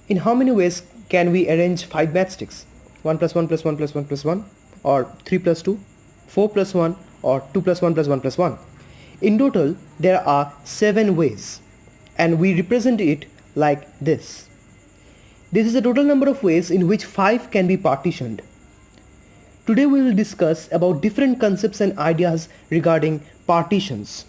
In how many ways can we arrange 5 matchsticks? 1 plus 1 plus 1 plus 1 plus 1, or 3 plus 2, 4 plus 1, or 2 plus 1 plus 1 plus 1. In total, there are 7 ways, and we represent it like this. This is the total number of ways in which 5 can be partitioned. Today we will discuss about different concepts and ideas regarding partitions.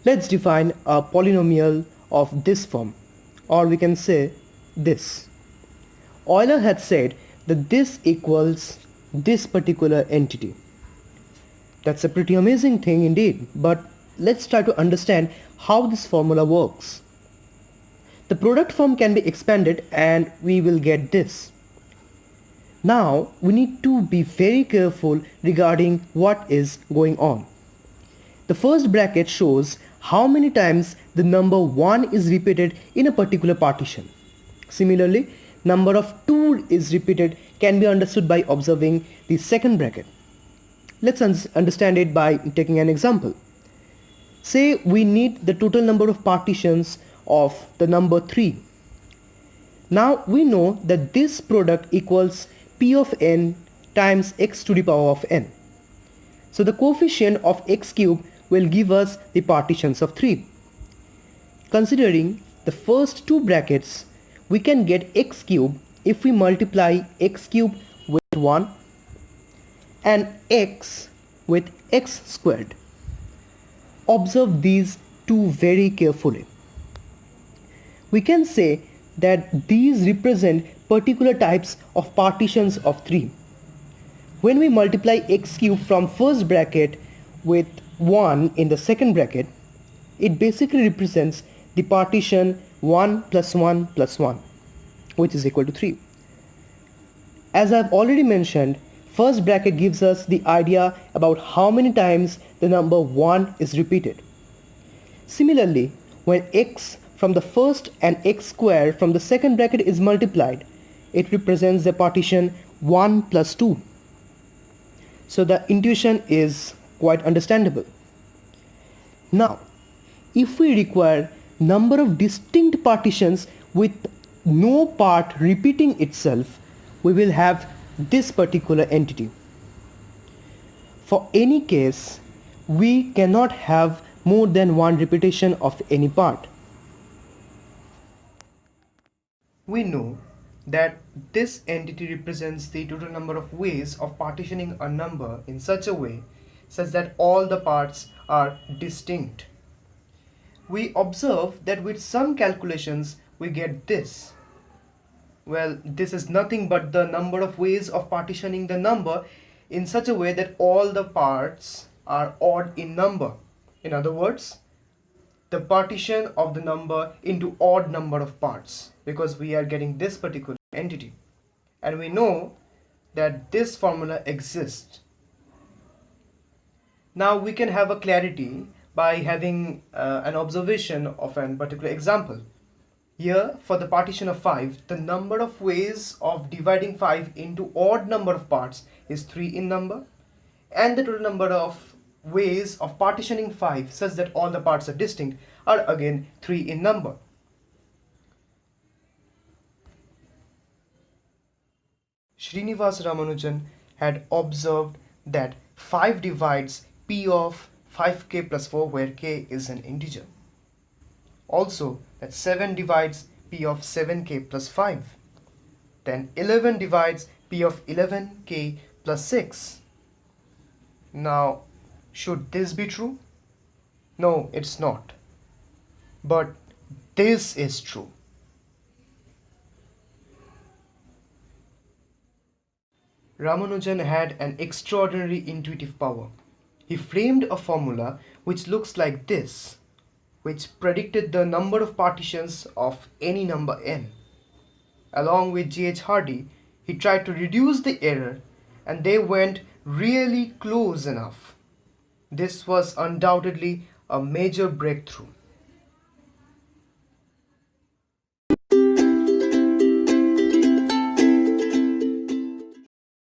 Let's define a polynomial of this form, or we can say this. Euler had said that this equals this particular entity. That's a pretty amazing thing indeed, but let's try to understand how this formula works. The product form can be expanded and we will get this. Now we need to be very careful regarding what is going on. The first bracket shows how many times the number 1 is repeated in a particular partition. Similarly, number of 2 is repeated can be understood by observing the second bracket. Let's understand it by taking an example. Say we need the total number of partitions of the number 3. Now we know that this product equals p of n times x to the power of n. So the coefficient of x cube will give us the partitions of 3. Considering the first two brackets, we can get x cube if we multiply x cube with 1 and x with x squared. Observe these two very carefully. We can say that these represent particular types of partitions of 3. When we multiply x cube from first bracket with 1 in the second bracket, it basically represents the partition 1 plus 1 plus 1, which is equal to 3. As I have already mentioned, first bracket gives us the idea about how many times the number 1 is repeated. Similarly, when x from the first and x square from the second bracket is multiplied, it represents the partition 1 plus 2. So the intuition is quite understandable. Now, if we require number of distinct partitions with no part repeating itself, we will have this particular entity. For any case, we cannot have more than one repetition of any part. We know that this entity represents the total number of ways of partitioning a number in such a way such that all the parts are distinct. We observe that with some calculations we get this. Well, this is nothing but the number of ways of partitioning the number in such a way that all the parts are odd in number. In other words, the partition of the number into odd number of parts, because we are getting this particular entity, and we know that this formula exists. Now we can have a clarity by having an observation of a particular example. Here, for the partition of 5, the number of ways of dividing 5 into odd number of parts is 3 in number, and the total number of ways of partitioning 5 such that all the parts are distinct are again 3 in number. Srinivas Ramanujan had observed that 5 divides p of 5k plus 4 where k is an integer. Also that 7 divides p of 7k plus 5. Then 11 divides p of 11k plus 6. Now, should this be true? No, it's not. But this is true. Ramanujan had an extraordinary intuitive power. He framed a formula which looks like this, which predicted the number of partitions of any number n. Along with G.H. Hardy, he tried to reduce the error, and they went really close enough. This was undoubtedly a major breakthrough.